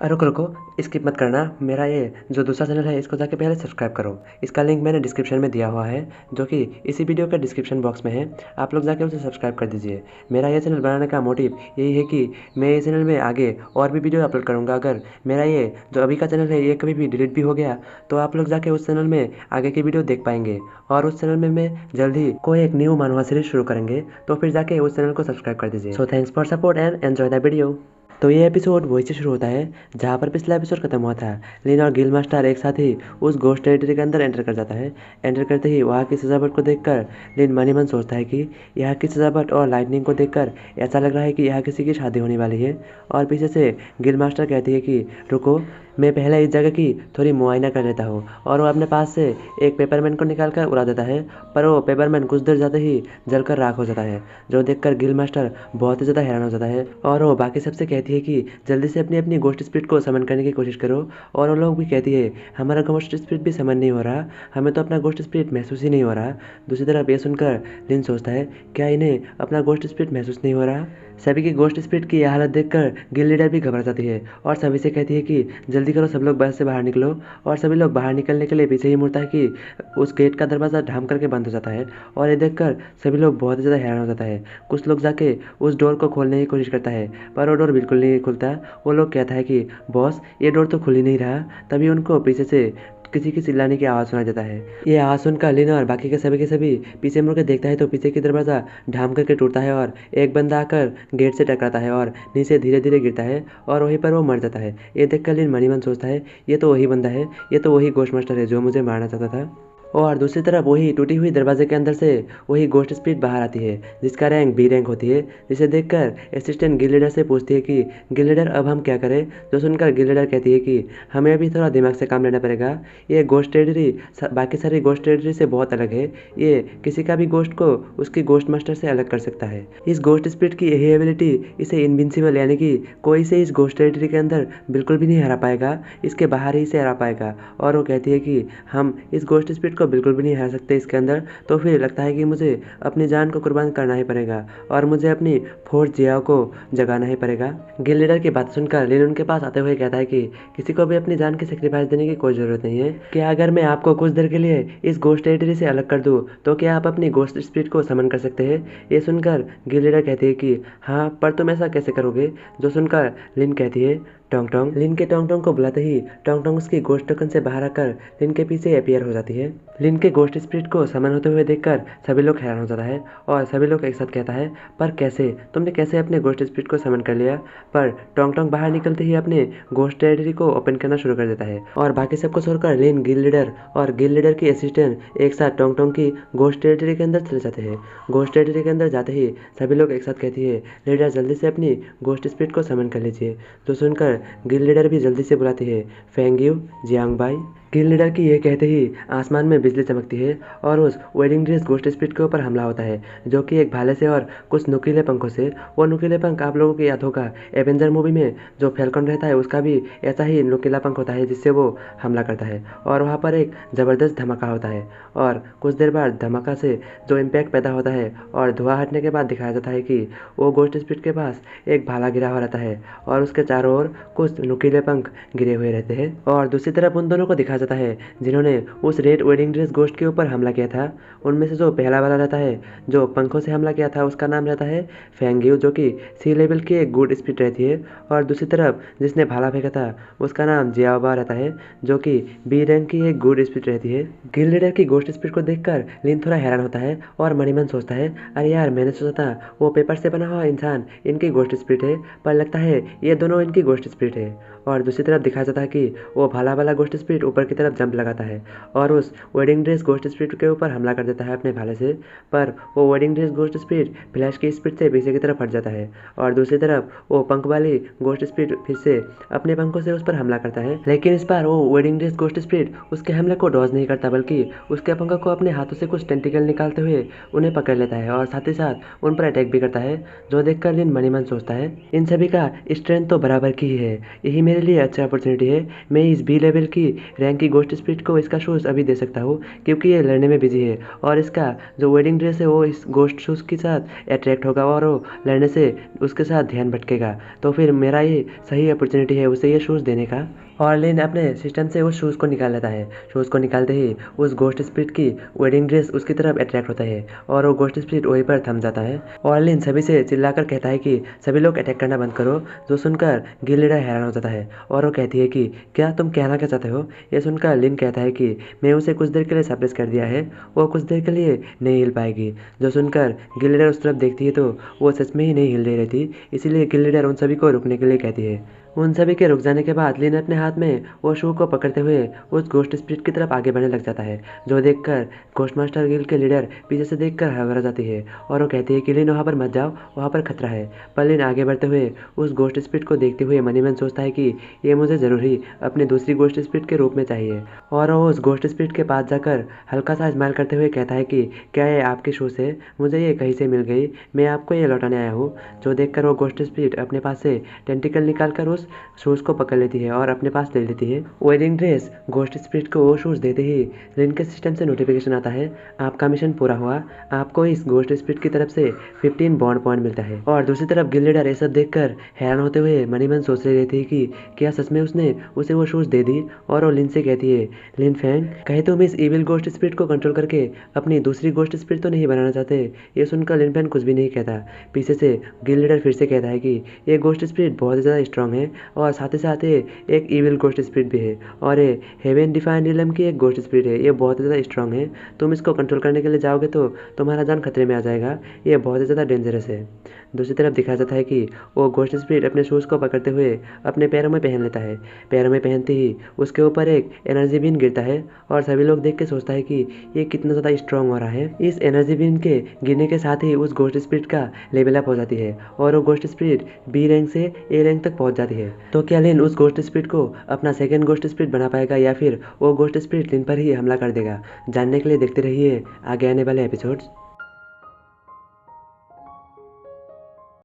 रुको रुको, स्किप मत करना। मेरा ये जो दूसरा चैनल है इसको जाके पहले सब्सक्राइब करो। इसका लिंक मैंने डिस्क्रिप्शन में दिया हुआ है, जो कि इसी वीडियो के डिस्क्रिप्शन बॉक्स में है। आप लोग जाके उसे सब्सक्राइब कर दीजिए। मेरा ये चैनल बनाने का मोटिव यही है कि मैं ये चैनल में आगे और भी वीडियो अपलोड करूँगा। अगर मेरा ये जो अभी का चैनल है ये कभी भी डिलीट भी हो गया तो आप लोग जाके उस चैनल में आगे की वीडियो देख पाएंगे। और उस चैनल में मैं जल्द ही कोई एक न्यू मानवा सीरीज शुरू करेंगे, तो फिर जाके उस चैनल को सब्सक्राइब कर दीजिए। So thanks for support and enjoy the video. तो ये एपिसोड वहीं से शुरू होता है जहाँ पर पिछला एपिसोड खत्म हुआ था। लिन और गिल मास्टर एक साथ ही उस घोस्ट टेरिटरी के अंदर एंटर कर जाता है। एंटर करते ही वहाँ की सजावट को देखकर लिन मन ही मन सोचता है कि यहाँ की सजावट और लाइटनिंग को देखकर ऐसा लग रहा है कि यहाँ किसी की शादी होने वाली है। और पीछे से गिल मास्टर कहती है कि रुको, मैं पहले इस जगह की थोड़ी मुआयना कर लेता हूँ। और वो अपने पास से एक पेपरमैन को निकाल कर उड़ा देता है, पर वो पेपरमैन कुछ देर जाते ही जलकर राख हो जाता है, जो देखकर गिल मास्टर बहुत ही ज़्यादा हैरान हो जाता है। और वो बाकी सबसे कहती है कि जल्दी से अपनी अपनी गोस्ट स्पिरिट को समन करने की कोशिश करो। और वो लोग भी कहती है हमारा गोस्ट स्पिरिट भी समन नहीं हो रहा, हमें तो अपना गोस्ट स्पिरिट महसूस ही नहीं हो रहा। दूसरी तरफ ये सुनकर लिन सोचता है क्या इन्हें अपना गोस्ट स्पिरिट महसूस नहीं हो रहा। सभी की गोस्ट स्पिरिट की यह हालत देखकर गिल लीडर भी घबरा जाती है और सभी से कहती है कि जल्दी करो, सब लोग बस से बाहर निकलो। और सभी लोग बाहर निकलने के लिए पीछे ही मुड़ता है कि उस गेट का दरवाज़ा ढाम करके बंद हो जाता है। और ये देखकर सभी लोग बहुत ही ज़्यादा हैरान हो जाता है। कुछ लोग जाके उस डोर को खोलने की कोशिश करता है, पर वो डोर बिल्कुल नहीं खुलता। वो लोग कहता है कि बॉस ये डोर तो खुल ही नहीं रहा। तभी उनको पीछे से किसी की चिल्लाने की आवाज़ सुना देता है। ये आवाज़ सुनकर लिन और बाकी के सभी पीछे मुड़ के देखता है तो पीछे की दरवाज़ा ढाम करके टूटता है और एक बंदा आकर गेट से टकराता है और नीचे धीरे धीरे गिरता है और वहीं पर वो मर जाता है। ये देखकर लिन मन ही मन सोचता है ये तो वही बंदा है, ये तो वही घोस्ट मास्टर है जो मुझे मारना चाहता था। और दूसरी तरफ वही टूटी हुई दरवाजे के अंदर से वही गोस्ट स्पिरिट बाहर आती है, जिसका रैंक बी रैंक होती है। जिसे देखकर असिस्टेंट गिल लीडर से पूछती है कि गिल लीडर अब हम क्या करें। जो सुनकर गिल लीडर कहती है कि हमें अभी थोड़ा दिमाग से काम लेना पड़ेगा। ये गोस्ट टेरिटरी बाकी सारी गोस्ट टेरिटरी से बहुत अलग है। ये किसी का भी गोस्ट को उसकी गोस्ट मास्टर से अलग कर सकता है। इस गोस्ट स्पिरिट की यही एबिलिटी इसे इनविंसिबल यानी कि कोई इसे इस गोस्ट टेरिटरी के अंदर बिल्कुल भी नहीं हरा पाएगा, इसके बाहर ही इसे हरा पाएगा। और वो कहती है कि हम इस गोस्ट स्पिरिट को बिल्कुल भी नहीं हरा सकते इसके अंदर, तो फिर लगता है कि मुझे अपनी जान को कुर्बान करना ही पड़ेगा और मुझे अपनी फोर्स जिया को जगाना ही पड़ेगा। गिल लीडर की बात सुनकर लिन उनके पास आते हुए कहता है कि किसी को भी अपनी जान की सेक्रीफाइस देने की कोई ज़रूरत नहीं है। क्या अगर मैं आपको कुछ देर के लिए इस गोस्ट टेरिटरी से अलग कर दूँ तो क्या आप अपनी गोस्ट स्पिरिट को समन कर सकते हैं। ये सुनकर गिल लीडर कहती है कि हाँ, पर तुम ऐसा कैसे करोगे। जो सुनकर लिन कहती है टोंग टोंग। लिन के टोंग टोंग को बुलाते ही टोंग टोंग उसकी गोस्ट टोकन से बाहर आकर लिन के पीछे अपीयर हो जाती है। लिन के गोस्ट स्पिरिट को समन होते हुए देखकर सभी लोग हैरान हो जाता है और सभी लोग एक साथ कहता है पर कैसे, तुमने कैसे अपने गोस्ट स्पिरिट को समन कर लिया। पर टोंग टोंग बाहर निकलते ही अपने गोस्ट टेरिटरी को ओपन करना शुरू कर देता है और बाकी सबको छोड़कर लिन, गिल लीडर और गिल लीडर की असिस्टेंट एक साथ टोंग टोंग की गोस्ट टेरिटरी के अंदर चले जाते हैं। गोस्ट टेरिटरी के अंदर जाते ही सभी लोग एक साथ कहती है लीडर जल्दी से अपनी गोस्ट स्पिरिट को समन कर लीजिए। जो सुनकर गिल लीडर भी जल्दी से बुलाती है Feng you Jiang by. Gill leader की ये कहते ही आसमान में बिजली चमकती है और उस वेडिंग ड्रेस गोस्ट स्पिरिट के ऊपर हमला होता है, जो कि एक भाले से और कुछ नुकीले पंखों से। वो नुकीले पंख आप लोगों को याद होगा एवेंजर मूवी में जो फैल्कन रहता है उसका भी ऐसा ही नुकीला पंख होता है जिससे वो हमला करता है। और वहाँ पर एक ज़बरदस्त धमाका होता है और कुछ देर बाद धमाका से जो इम्पैक्ट पैदा होता है और धुआं हटने के बाद दिखाया जाता है कि वो गोस्ट स्पिरिट के पास एक भाला गिरा हुआ रहता है और उसके चारों ओर कुछ नुकीले पंख गिरे हुए रहते हैं। और दूसरी तरफ उन दोनों को दिखाया जाता है जिन्होंने उस रेड वेडिंग ड्रेस गोस्ट के ऊपर हमला किया था। उनमें से जो पहला वाला रहता है जो पंखों से हमला किया था उसका नाम रहता है फेंग्यू, जो कि सी लेवल की एक गुड स्पिरिट रहती है। और दूसरी तरफ जिसने भाला फेंका था उसका नाम जियाओबा रहता है, जो कि बी रैंक की एक गुड स्पिरिट रहती है। गिल लीडर की गोस्ट स्पिरिट को देखकर लिन थोड़ा हैरान होता है और मन ही मन सोचता है अरे यार, मैंने सोचा था वो पेपर से बना हुआ इंसान इनकी गोस्ट स्पिरिट है, पर लगता है ये दोनों इनकी गोस्ट स्पिरिट है। और दूसरी तरफ दिखाया जाता है कि वो भाला वाला गोस्ट स्पिरिट ऊपर की तरफ जंप लगाता है और उस वेडिंग ड्रेस गोस्ट स्पिरिट के ऊपर हमला कर देता है अपने भाले से। पर वो wedding dress ghost spirit flash की स्पीड से पीछे की तरफ हट जाता है और दूसरी तरफ वो पंख वाली गोस्ट स्पिरिट फिर से अपने पंखों से उस पर हमला करता है। लेकिन इस बार वो वेडिंग ड्रेस गोस्ट स्पिरिट उसके हमले को डॉज नहीं करता, बल्कि उसके पंखों को अपने हाथों से कुछ टेंटिकल निकालते हुए उन्हें पकड़ लेता है और साथ ही साथ उन पर अटैक भी करता है। जो देखकर लिन मन ही मन सोचता है इन सभी का स्ट्रेंथ तो बराबर की ही है, यही मेरे लिए अच्छा अपॉर्चुनिटी है। मैं इस बी लेवल की रैंक फैंग की गोस्ट स्पिरिट को इसका शूज़ अभी दे सकता हूँ क्योंकि ये लड़ने में बिजी है और इसका जो वेडिंग ड्रेस है वो इस गोस्ट शूज़ के साथ अट्रैक्ट होगा और वो लड़ने से उसके साथ ध्यान भटकेगा। तो फिर मेरा ये सही अपॉर्चुनिटी है उसे ये शूज़ देने का। और लिन अपने सिस्टम से उस शूज़ को निकाल लेता है। शूज़ को निकालते ही उस गोस्ट स्पिरिट की वेडिंग ड्रेस उसकी तरफ अट्रैक्ट होता है और वो गोस्ट स्पिरिट वहीं पर थम जाता है। और लिन सभी से चिल्लाकर कहता है कि सभी लोग अटैक करना बंद करो, जो सुनकर गिल्ड लीडर हैरान हो जाता है और वो कहती है कि क्या तुम कहना क्या चाहते हो। ये सुनकर लिन कहता है कि मैं उसे कुछ देर के लिए सप्रेस कर दिया है, वो कुछ देर के लिए नहीं हिल पाएगी। जो सुनकर गिल्ड लीडर उस तरफ देखती है तो वो सच में ही नहीं हिल रही रहती, इसीलिए गिल्ड लीडर उन सभी को रुकने के लिए कहती है। उन सभी के रुक जाने के बाद लिन अपने हाथ में वो शू को पकड़ते हुए उस गोस्ट स्पिरिट की तरफ आगे बढ़ने लग जाता है, जो देखकर घोस्ट मास्टर गिल्ड के लीडर पीछे से देखकर घबरा जाती है और वो कहती है कि लिन वहाँ पर मत जाओ, वहाँ पर खतरा है। पर लिन आगे बढ़ते हुए उस गोस्ट स्पिरिट को देखते हुए मन ही मन सोचता है कि ये मुझे ज़रूर ही अपनी दूसरी गोस्ट स्पिरिट के रूप में चाहिए। और वो उस गोस्ट स्पिरिट के पास जाकर हल्का सा स्माइल करते हुए कहता है कि क्या ये आपकी शूज़ है, मुझे ये कहीं से मिल गई, मैं आपको ये लौटाने आया हूँ। जो देखकर वो गोस्ट स्पिरिट अपने पास से टेंटिकल निकाल कर उस शूज़ को पकड़ लेती है और अपने पास ले लेती है। वेडिंग ड्रेस गोस्ट स्पिरिट को वो शूज़ देते ही लिन के सिस्टम से नोटिफिकेशन आता है, आपका मिशन पूरा हुआ, आपको इस गोस्ट स्पिरिट की तरफ से 15 बॉन्ड पॉइंट मिलता है। और दूसरी तरफ गिल्ड लीडर ये सब देखकर हैरान होते हुए मन ही मन सोच रही रहती है कि क्या सच में उसने उसे वो शूज़ दे दी। और वो लिन से कहती है, लिन फैंग कहे तुम इस इविल गोस्ट स्पिरिट को कंट्रोल करके अपनी दूसरी गोस्ट स्पिरिट तो नहीं बनाना चाहते। ये सुनकर लिन फैंग कुछ भी नहीं कहता। पीछे से गिल्ड लीडर फिर से कहता है कि ये गोस्ट स्पिरिट बहुत ज़्यादा स्ट्रांग है और साथ ही साथ ये एक इविल गोस्ट स्पिरिट भी है और ये हेवन डिफाइन रिलम की एक गोस्ट स्पिरिट है, ये बहुत ज़्यादा स्ट्रांग है, तुम इसको कंट्रोल करने के लिए जाओगे तो तुम्हारा जान खतरे में आ जाएगा, ये बहुत ज़्यादा डेंजरस है। दूसरी तरफ दिखाया जाता है कि वो गोस्ट स्पिरिट अपने शूज़ को पकड़ते हुए अपने पैरों में पहन लेता है। पैरों में पहनते ही उसके ऊपर एक एनर्जी बीन गिरता है और सभी लोग देख के सोचता है कि ये कितना ज़्यादा स्ट्रांग हो रहा है। इस एनर्जी बीन के गिरने के साथ ही उस गोस्ट स्पिरिट का लेवल अप हो जाती है और वो गोस्ट स्पिरिट बी रैंक से ए रैंक तक पहुंच जाती है। तो क्या लिन उस गोस्ट स्पिरिट को अपना सेकंड गोस्ट स्पिरिट बना पाएगा या फिर वो गोस्ट स्पिरिट लिन पर ही हमला कर देगा। जानने के लिए देखते रहिए आगे आने वाले एपिसोड्स।